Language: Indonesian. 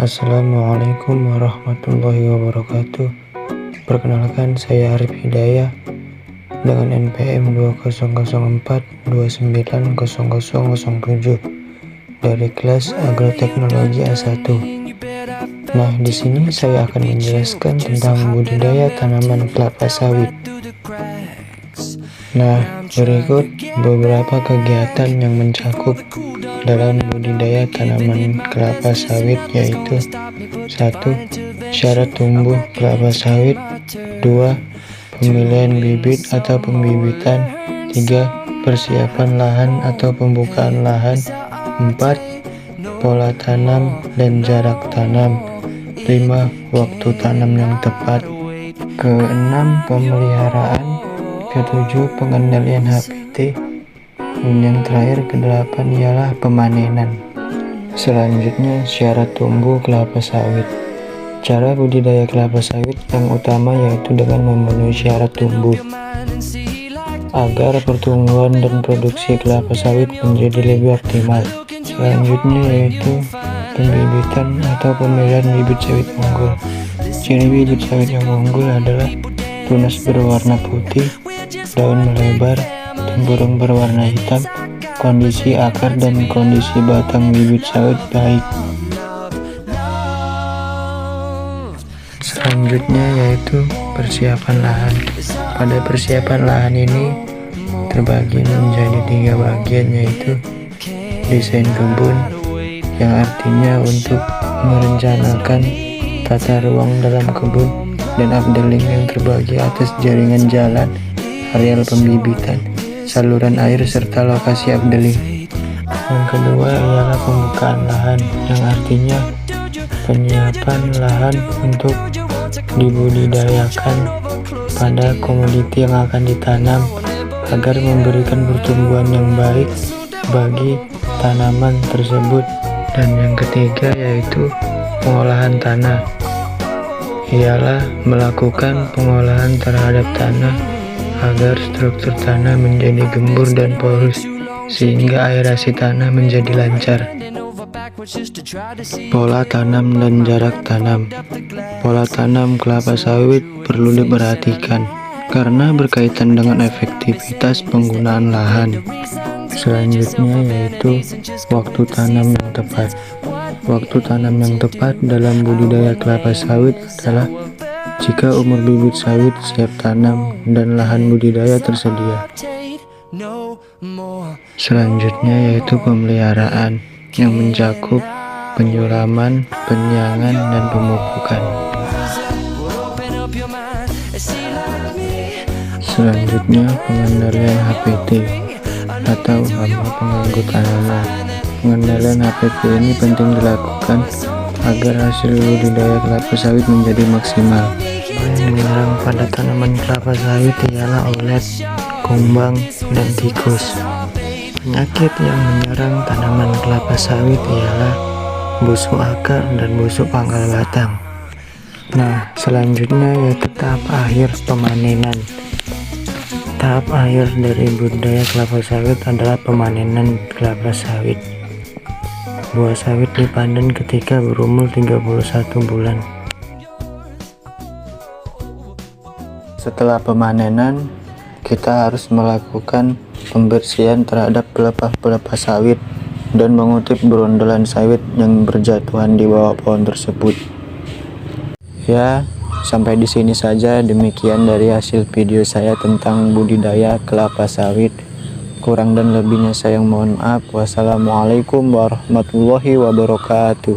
Assalamualaikum warahmatullahi wabarakatuh. Perkenalkan, saya Arif Hidayah dengan NPM 2004290007 dari kelas Agroteknologi A1. Nah, di sini saya akan menjelaskan tentang budidaya tanaman kelapa sawit. Nah, berikut beberapa kegiatan yang mencakup dalam budidaya tanaman kelapa sawit, yaitu 1. Syarat tumbuh kelapa sawit. 2. Pemilihan bibit atau pembibitan. 3. Persiapan lahan atau pembukaan lahan. 4. Pola tanam dan jarak tanam. 5. Waktu tanam yang tepat. 6. Pemeliharaan. 7. Pengendalian HPT. Dan yang terakhir, 8 ialah pemanenan. Selanjutnya, syarat tumbuh kelapa sawit. Cara budidaya kelapa sawit yang utama yaitu dengan memenuhi syarat tumbuh agar pertumbuhan dan produksi kelapa sawit menjadi lebih optimal. Selanjutnya yaitu pembibitan atau pemilihan bibit sawit unggul. Ciri bibit sawit yang unggul adalah tunas berwarna putih, daun melebar, tempurung berwarna hitam, kondisi akar dan kondisi batang bibit sawit baik. Selanjutnya yaitu persiapan lahan. Pada persiapan lahan ini terbagi menjadi 3 bagian, yaitu desain kebun, yang artinya untuk merencanakan tata ruang dalam kebun, dan updating yang terbagi atas jaringan jalan, areal pembibitan, saluran air, serta lokasi updating. Yang kedua ialah pembukaan lahan, yang artinya penyiapan lahan untuk dibudidayakan pada komoditi yang akan ditanam agar memberikan pertumbuhan yang baik bagi tanaman tersebut. Dan yang ketiga yaitu pengolahan tanah, ialah melakukan pengolahan terhadap tanah agar struktur tanah menjadi gembur dan porus sehingga aerasi tanah menjadi lancar. Pola tanam dan jarak tanam. Pola tanam kelapa sawit perlu diperhatikan karena berkaitan dengan efektivitas penggunaan lahan. Selanjutnya yaitu waktu tanam yang tepat. Waktu tanam yang tepat dalam budidaya kelapa sawit adalah jika umur bibit sawit siap tanam dan lahan budidaya tersedia. Selanjutnya yaitu pemeliharaan, yang mencakup penyiraman, penyiangan, dan pemupukan. Selanjutnya pengendalian HPT atau hama pengganggu tanaman. Pengendalian HPT ini penting dilakukan agar hasil budidaya kelapa sawit menjadi maksimal. Yang menyerang pada tanaman kelapa sawit ialah ulet, kumbang, dan tikus. Penyakit yang menyerang tanaman kelapa sawit ialah busuk akar dan busuk pangkal batang. Nah, selanjutnya yaitu tahap akhir pemanenan. Tahap akhir dari budidaya kelapa sawit adalah pemanenan kelapa sawit. Buah sawit dipanen ketika berumur 31 bulan. Setelah pemanenan, kita harus melakukan pembersihan terhadap pelepah-pelepah sawit dan mengutip berondolan sawit yang berjatuhan di bawah pohon tersebut. Ya, sampai di sini saja. Demikian dari hasil video saya tentang budidaya kelapa sawit. Kurang dan lebihnya saya mohon maaf. Wassalamualaikum warahmatullahi wabarakatuh.